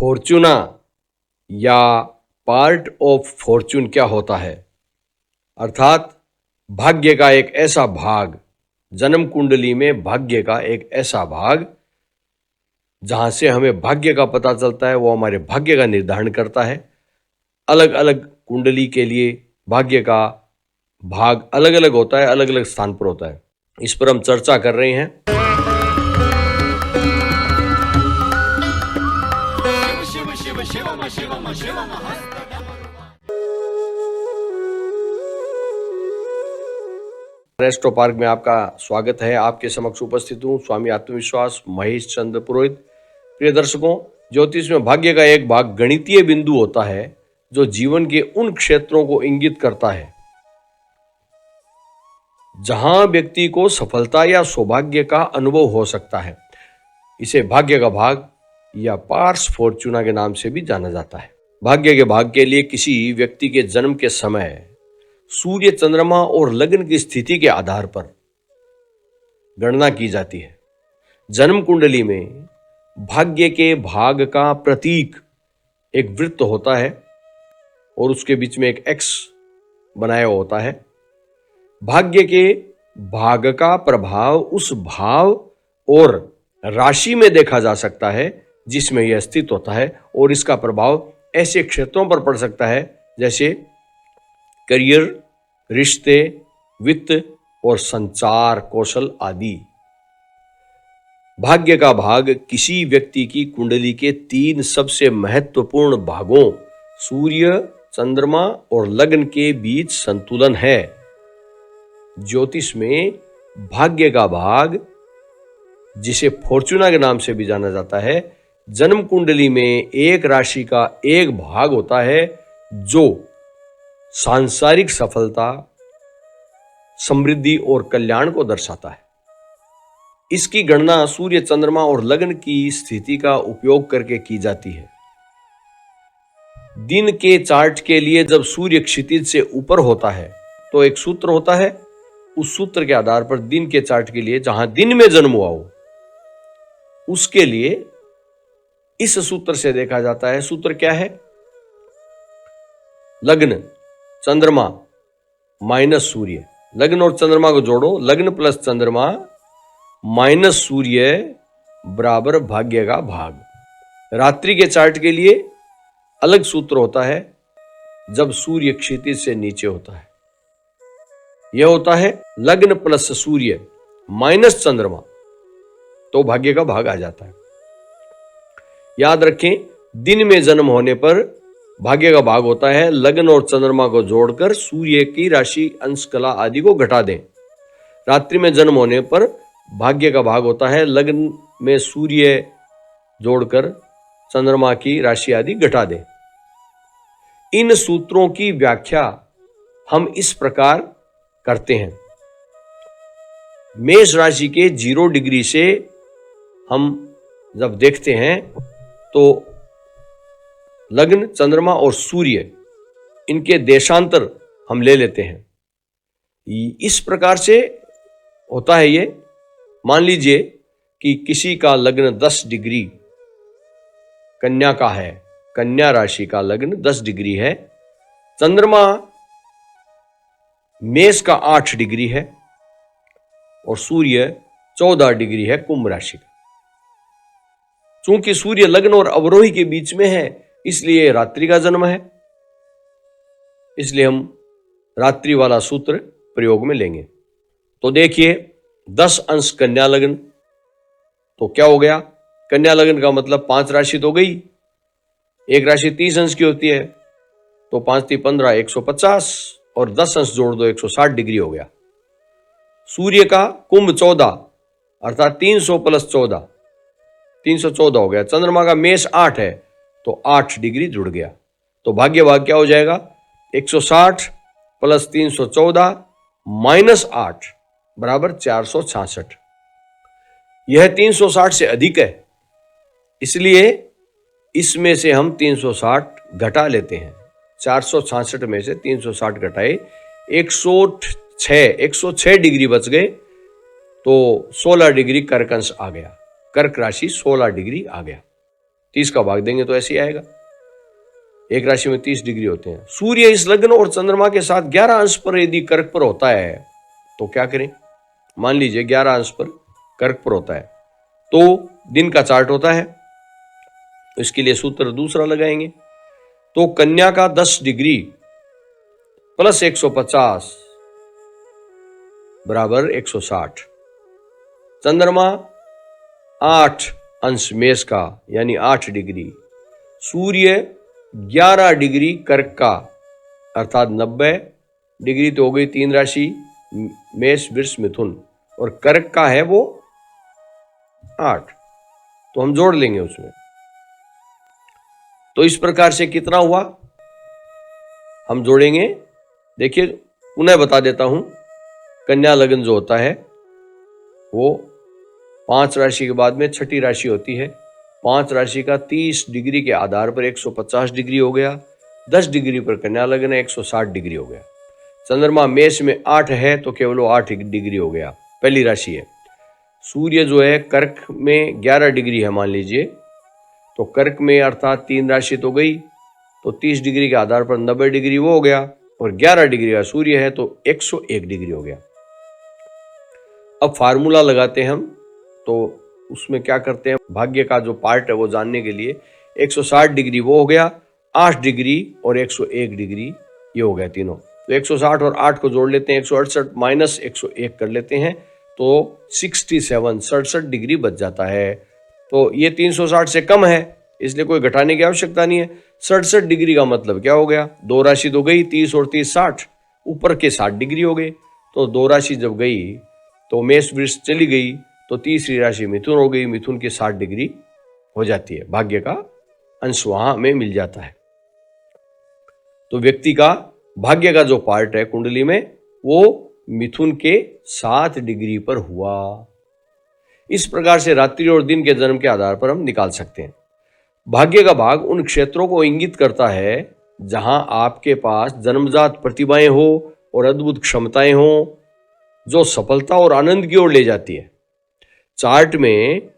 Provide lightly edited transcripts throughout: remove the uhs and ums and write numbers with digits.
Fortuna या part of Fortune क्या होता है, अर्थात भाग्य का एक ऐसा भाग, जन्म कुंडली में भाग्य का एक ऐसा भाग जहां से हमें भाग्य का पता चलता है, वो हमारे भाग्य का निर्धारण करता है। अलग अलग कुंडली के लिए भाग्य का भाग अलग अलग होता है, अलग अलग स्थान पर होता है। इस पर हम चर्चा कर रहे हैं। रेस्टो पार्क में आपका स्वागत है। आपके समक्ष उपस्थित हूँ स्वामी आत्मविश्वास महेश चंद्र पुरोहित। प्रिय दर्शकों, ज्योतिष में भाग्य का एक भाग गणितीय बिंदु होता है जो जीवन के उन क्षेत्रों को इंगित करता है जहां व्यक्ति को सफलता या सौभाग्य का अनुभव हो सकता है। इसे भाग्य का भाग या पार्स फॉर्चूना के नाम से भी जाना जाता है। भाग्य के भाग के लिए किसी व्यक्ति के जन्म के समय सूर्य, चंद्रमा और लग्न की स्थिति के आधार पर गणना की जाती है। जन्म कुंडली में भाग्य के भाग का प्रतीक एक वृत्त होता है और उसके बीच में एक एक्स बनाया होता है। भाग्य के भाग का प्रभाव उस भाव और राशि में देखा जा सकता है जिसमें यह स्थित होता है, और इसका प्रभाव ऐसे क्षेत्रों पर पड़ सकता है जैसे करियर, रिश्ते, वित्त और संचार कौशल आदि। भाग्य का भाग किसी व्यक्ति की कुंडली के 3 सबसे महत्वपूर्ण भागों सूर्य, चंद्रमा और लग्न के बीच संतुलन है। ज्योतिष में भाग्य का भाग, जिसे फॉर्चूना के नाम से भी जाना जाता है, जन्म कुंडली में एक राशि का एक भाग होता है जो सांसारिक सफलता, समृद्धि और कल्याण को दर्शाता है। इसकी गणना सूर्य, चंद्रमा और लग्न की स्थिति का उपयोग करके की जाती है। दिन के चार्ट के लिए जब सूर्य क्षितिज से ऊपर होता है तो एक सूत्र होता है। उस सूत्र के आधार पर दिन के चार्ट के लिए जहां दिन में जन्म हुआ हो उसके लिए इस सूत्र से देखा जाता है। सूत्र क्या है? लग्न चंद्रमा माइनस सूर्य। लग्न और चंद्रमा को जोड़ो, लग्न प्लस चंद्रमा माइनस सूर्य बराबर भाग्य का भाग। रात्रि के चार्ट के लिए अलग सूत्र होता है जब सूर्य क्षितिज से नीचे होता है। यह होता है लग्न प्लस सूर्य माइनस चंद्रमा, तो भाग्य का भाग आ जाता है। याद रखें, दिन में जन्म होने पर भाग्य का भाग होता है लग्न और चंद्रमा को जोड़कर सूर्य की राशि, अंश, कला आदि को घटा दें। रात्रि में जन्म होने पर भाग्य का भाग होता है लग्न में सूर्य जोड़कर चंद्रमा की राशि आदि घटा दें। इन सूत्रों की व्याख्या हम इस प्रकार करते हैं। मेष राशि के 0 डिग्री से हम जब देखते हैं तो लग्न, चंद्रमा और सूर्य, इनके देशांतर हम ले लेते हैं। इस प्रकार से होता है ये। मान लीजिए कि किसी का लग्न 10 डिग्री कन्या का है, कन्या राशि का लग्न 10 डिग्री है, चंद्रमा मेष का 8 डिग्री है और सूर्य 14 डिग्री है कुंभ राशि का। चूंकि सूर्य लग्न और अवरोही के बीच में है इसलिए रात्रि का जन्म है, इसलिए हम रात्रि वाला सूत्र प्रयोग में लेंगे। तो देखिए 10 अंश कन्या लग्न, तो क्या हो गया? कन्या लग्न का मतलब 5 राशि तो गई। एक राशि 30 अंश की होती है तो 5 × 15 150 और 10 अंश जोड़ दो 160 डिग्री हो गया। सूर्य का कुंभ 14 अर्थात 300 + 14 314 हो गया। चंद्रमा का मेष 8 है तो 8 डिग्री जुड़ गया। तो भाग्य भाग क्या हो जाएगा? 160 + 314 - 8 बराबर 466। यह 360 से अधिक है, इसलिए इसमें से हम 360 घटा लेते हैं। 466 में से 360 घटाए 106 डिग्री बच गए, तो 16 डिग्री कर्क अंश आ गया। कर्क राशि 16 डिग्री आ गया। 30 का भाग देंगे तो ऐसे ही आएगा। एक राशि में 30 डिग्री होते हैं। सूर्य इस लग्न और चंद्रमा के साथ 11 अंश पर यदि कर्क पर होता है तो क्या करें? मान लीजिए 11 अंश पर कर्क पर होता है तो दिन का चार्ट होता है, इसके लिए सूत्र दूसरा लगाएंगे। तो कन्या का 10 डिग्री प्लस 150 बराबर 160। चंद्रमा 8 अंश मेष का यानी 8 डिग्री, सूर्य 11 डिग्री कर्क का अर्थात 90 डिग्री तो हो गई 3 राशि मेष वृष मिथुन, और कर्क का है वो 8, तो हम जोड़ लेंगे उसमें। तो इस प्रकार से कितना हुआ हम जोड़ेंगे, देखिए पुनः बता देता हूं। कन्या लग्न जो होता है वो 5 राशि के बाद में छठी राशि होती है। 5 राशि का 30 डिग्री के आधार पर 150 डिग्री हो गया। 10 डिग्री पर कन्या लग्न है, 160 डिग्री हो गया। चंद्रमा मेष में 8 है तो केवल 8 डिग्री हो गया, पहली राशि है। सूर्य जो है कर्क में 11 डिग्री है मान लीजिए, तो कर्क में अर्थात 3 राशि तो गई, तो 30 डिग्री के आधार पर 90 डिग्री वो हो गया, और 11 डिग्री का सूर्य है तो 101 डिग्री हो गया। अब फार्मूला लगाते हैं हम, तो उसमें क्या करते हैं, भाग्य का जो पार्ट है वो जानने के लिए 160 डिग्री वो हो गया, 8 डिग्री और 101 डिग्री ये हो गया तीनों। तो 160 और 8 को जोड़ लेते हैं, 168 माइनस 101 कर लेते हैं तो 67 डिग्री बच जाता है। तो ये 360 से कम है इसलिए कोई घटाने की आवश्यकता नहीं है। 67 डिग्री का मतलब क्या हो गया, 2 राशि तो गई 30 और 30 60, ऊपर के 60 डिग्री हो गए। तो 2 राशि जब गई तो मेष वृष चली गई, तो तीसरी राशि मिथुन हो गई, मिथुन की 60 डिग्री हो जाती है, भाग्य का अंश वहां हमें मिल जाता है। तो व्यक्ति का भाग्य का जो पार्ट है कुंडली में वो मिथुन के 7 डिग्री पर हुआ। इस प्रकार से रात्रि और दिन के जन्म के आधार पर हम निकाल सकते हैं। भाग्य का भाग उन क्षेत्रों को इंगित करता है जहां आपके पास जन्मजात प्रतिभाएं हो और अद्भुत क्षमताएं हो जो सफलता और आनंद की ओर ले जाती है। चार्ट में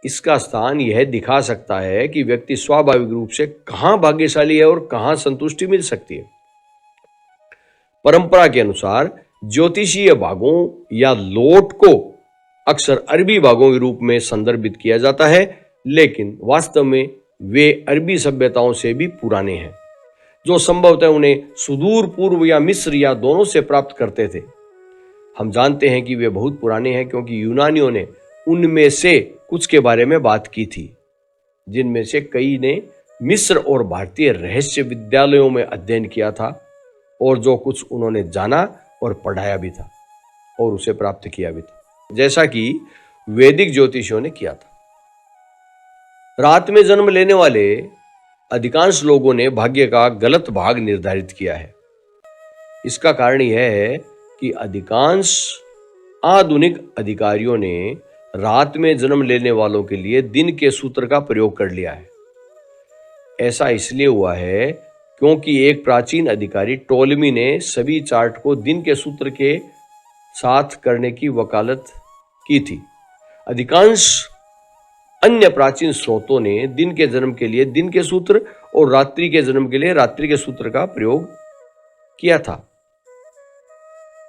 इसका स्थान यह दिखा सकता है कि व्यक्ति स्वाभाविक रूप से कहां भाग्यशाली है और कहां संतुष्टि मिल सकती है। परंपरा के अनुसार ज्योतिषीय भागों या लोट को अक्सर अरबी भागों के रूप में संदर्भित किया जाता है, लेकिन वास्तव में वे अरबी सभ्यताओं से भी पुराने हैं, जो संभवतः उन्हें सुदूर पूर्व या मिस्र या दोनों से प्राप्त करते थे। हम जानते हैं कि वे बहुत पुराने हैं क्योंकि यूनानियों ने उनमें से कुछ के बारे में बात की थी, जिनमें से कई ने मिस्र और भारतीय रहस्य विद्यालयों में अध्ययन किया था, और जो कुछ उन्होंने जाना और पढ़ाया भी था और उसे प्राप्त किया भी था, जैसा कि वैदिक ज्योतिषियों ने किया था। रात में जन्म लेने वाले अधिकांश लोगों ने भाग्य का गलत भाग निर्धारित किया है। इसका कारण यह है कि अधिकांश आधुनिक अधिकारियों ने रात में जन्म लेने वालों के लिए दिन के सूत्र का प्रयोग कर लिया है। ऐसा इसलिए हुआ है क्योंकि एक प्राचीन अधिकारी टोलमी ने सभी चार्ट को दिन के सूत्र के साथ करने की वकालत की थी। अधिकांश अन्य प्राचीन स्रोतों ने दिन के जन्म के लिए दिन के सूत्र और रात्रि के जन्म के लिए रात्रि के सूत्र का प्रयोग किया था।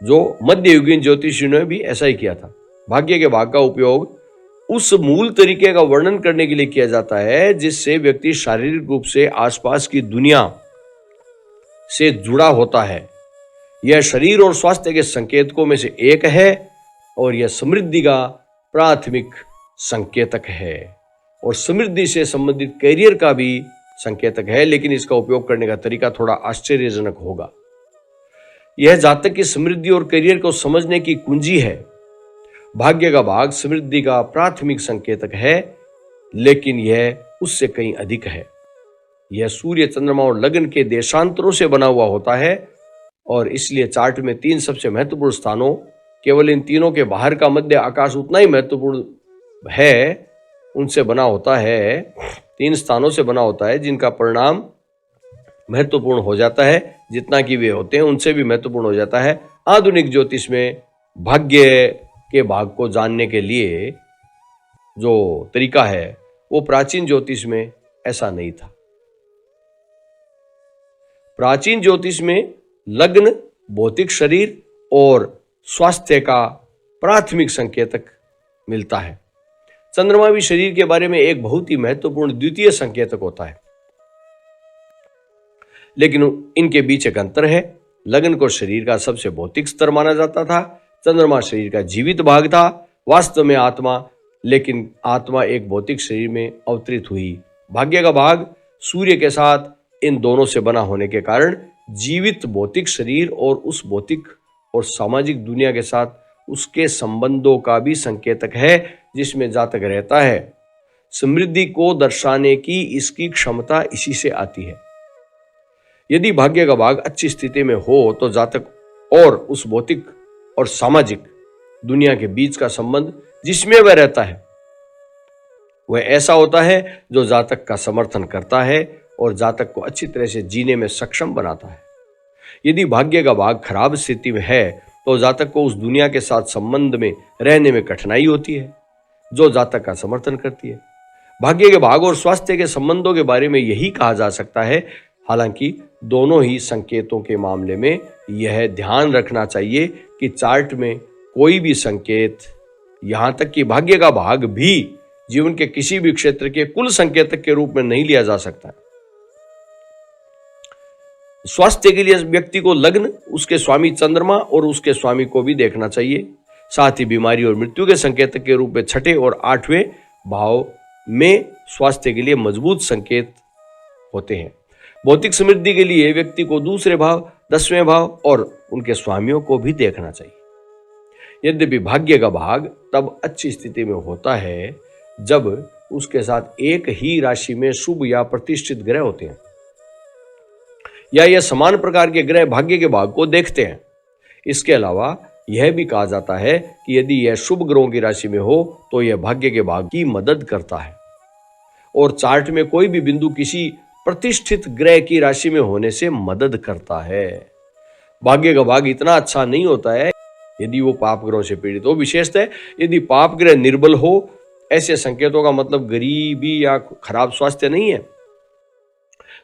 जो मध्ययुगीन ज्योतिषियों ने भी ऐसा ही किया था। भाग्य के भाग का उपयोग उस मूल तरीके का वर्णन करने के लिए किया जाता है जिससे व्यक्ति शारीरिक रूप से आसपास की दुनिया से जुड़ा होता है। यह शरीर और स्वास्थ्य के संकेतकों में से एक है और यह समृद्धि का प्राथमिक संकेतक है और समृद्धि से संबंधित करियर का भी संकेतक है, लेकिन इसका उपयोग करने का तरीका थोड़ा आश्चर्यजनक होगा। यह जातक की समृद्धि और करियर को समझने की कुंजी है। भाग्य का भाग समृद्धि का प्राथमिक संकेतक है, लेकिन यह उससे कहीं अधिक है। यह सूर्य, चंद्रमा और लग्न के देशांतरों से बना हुआ होता है और इसलिए चार्ट में 3 सबसे महत्वपूर्ण स्थानों, केवल इन तीनों के बाहर का मध्य आकाश उतना ही महत्वपूर्ण है, उनसे बना होता है, 3 स्थानों से बना होता है जिनका परिणाम महत्वपूर्ण हो जाता है, जितना कि वे होते हैं उनसे भी महत्वपूर्ण हो जाता है। आधुनिक ज्योतिष में भाग्य के भाग को जानने के लिए जो तरीका है वो प्राचीन ज्योतिष में ऐसा नहीं था। प्राचीन ज्योतिष में लग्न भौतिक शरीर और स्वास्थ्य का प्राथमिक संकेतक मिलता है। चंद्रमा भी शरीर के बारे में एक बहुत ही महत्वपूर्ण द्वितीय संकेतक होता है, लेकिन इनके बीच एक अंतर है। लग्न को शरीर का सबसे भौतिक स्तर माना जाता था, चंद्रमा शरीर का जीवित भाग था, वास्तव में आत्मा, लेकिन आत्मा एक भौतिक शरीर में अवतरित हुई। भाग्य का भाग सूर्य के साथ इन दोनों से बना होने के कारण जीवित भौतिक शरीर और उस भौतिक और सामाजिक दुनिया के साथ उसके संबंधों का भी संकेतक है, जिसमें जातक रहता है। समृद्धि को दर्शाने की इसकी क्षमता इसी से आती है। यदि भाग्य का भाग अच्छी स्थिति में हो तो जातक और उस भौतिक और सामाजिक दुनिया के बीच का संबंध जिसमें वह रहता है वह ऐसा होता है जो जातक का समर्थन करता है और जातक को अच्छी तरह से जीने में सक्षम बनाता है। यदि भाग्य का भाग खराब स्थिति में है तो जातक को उस दुनिया के साथ संबंध में रहने में कठिनाई होती है जो जातक का समर्थन करती है। भाग्य के भाग और स्वास्थ्य के संबंधों के बारे में यही कहा जा सकता है। हालांकि दोनों ही संकेतों के मामले में यह ध्यान रखना चाहिए कि चार्ट में कोई भी संकेत, यहां तक कि भाग्य का भाग भी जीवन के किसी भी क्षेत्र के कुल संकेतक के रूप में नहीं लिया जा सकता। स्वास्थ्य के लिए व्यक्ति को लग्न, उसके स्वामी चंद्रमा और उसके स्वामी को भी देखना चाहिए। साथ ही बीमारी और मृत्यु के संकेतक के रूप में छठे और आठवें भाव में स्वास्थ्य के लिए मजबूत संकेत होते हैं। भौतिक समृद्धि के लिए व्यक्ति को दूसरे भाव, 10वें भाव और उनके स्वामियों को भी देखना चाहिए। यद्यपि भाग्य का भाग तब अच्छी स्थिति में होता है जब उसके साथ एक ही राशि में शुभ या प्रतिष्ठित ग्रह होते हैं, या यह समान प्रकार के ग्रह भाग्य के भाग को देखते हैं। इसके अलावा यह भी कहा जाता है कि यदि यह शुभ ग्रहों की राशि में हो तो यह भाग्य के भाग की मदद करता है, और चार्ट में कोई भी बिंदु किसी प्रतिष्ठित ग्रह की राशि में होने से मदद करता है। भाग्य का भाग इतना अच्छा नहीं होता है यदि वो पाप ग्रहों से पीड़ित हो। विशेषतः यदि पाप ग्रह निर्बल हो, ऐसे संकेतों का मतलब गरीबी या खराब स्वास्थ्य नहीं है,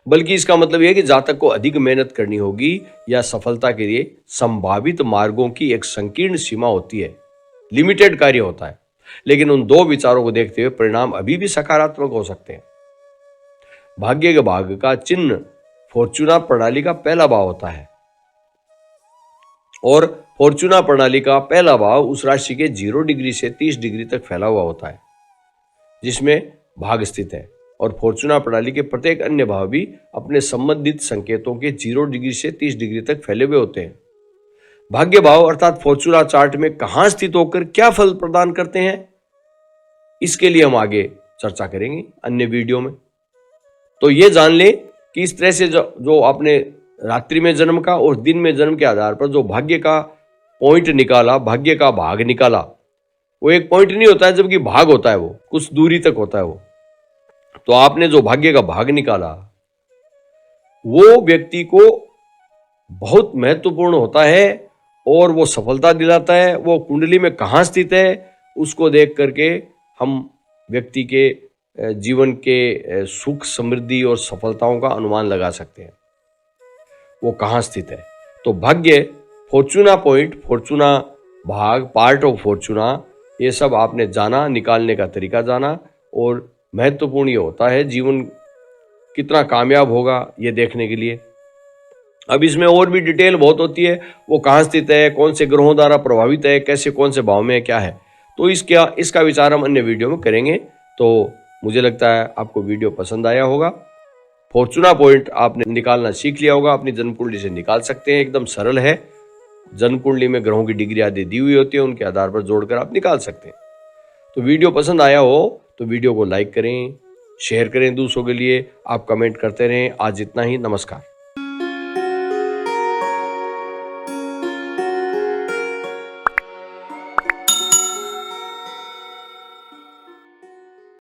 बल्कि इसका मतलब यह है कि जातक को अधिक मेहनत करनी होगी या सफलता के लिए संभावित मार्गों की एक संकीर्ण सीमा होती है, लिमिटेड कार्य होता है। लेकिन उन दो विचारों को देखते हुए परिणाम अभी भी सकारात्मक हो सकते हैं। भाग्य के भाग का चिन्ह फॉर्चूना प्रणाली का पहला भाव होता है, और फॉर्चूना प्रणाली का पहला भाव उस राशि के 0 डिग्री से 30 डिग्री तक फैला हुआ होता है जिसमें भाग स्थित है, और फॉर्चूना प्रणाली के प्रत्येक अन्य भाव भी अपने संबंधित संकेतों के 0 डिग्री से 30 डिग्री तक फैले हुए होते हैं। भाग्य भाव अर्थात फॉर्चूना चार्ट में कहां स्थित होकर क्या फल प्रदान करते हैं, इसके लिए हम आगे चर्चा करेंगे अन्य वीडियो में। तो ये जान ले कि इस तरह से जो आपने रात्रि में जन्म का और दिन में जन्म के आधार पर जो भाग्य का पॉइंट निकाला, भाग्य का भाग निकाला, वो एक पॉइंट नहीं होता है जबकि भाग होता है, वो कुछ दूरी तक होता है वो। तो आपने जो भाग्य का भाग निकाला वो व्यक्ति को बहुत महत्वपूर्ण होता है और वो सफलता दिलाता है। वो कुंडली में कहाँ स्थित है उसको देख करके हम व्यक्ति के जीवन के सुख, समृद्धि और सफलताओं का अनुमान लगा सकते हैं वो कहाँ स्थित है। तो भाग्य, फॉर्चूना पॉइंट, फॉर्चूना भाग, पार्ट ऑफ फॉर्चूना, ये सब आपने जाना, निकालने का तरीका जाना, और महत्वपूर्ण ये होता है जीवन कितना कामयाब होगा ये देखने के लिए। अब इसमें और भी डिटेल बहुत होती है, वो कहाँ स्थित है, कौन से ग्रहों द्वारा प्रभावित है, कैसे कौन से भाव में है, क्या है। तो इसका विचार हम अन्य वीडियो में करेंगे। तो मुझे लगता है आपको वीडियो पसंद आया होगा। फॉर्चूना पॉइंट आपने निकालना सीख लिया होगा, अपनी जन्म कुंडली से निकाल सकते हैं, एकदम सरल है। जन्म कुंडली में ग्रहों की डिग्री आदि दी हुई होती है, उनके आधार पर जोड़कर आप निकाल सकते हैं। तो वीडियो पसंद आया हो तो वीडियो को लाइक करें, शेयर करें दूसरों के लिए, आप कमेंट करते रहें। आज इतना ही, नमस्कार।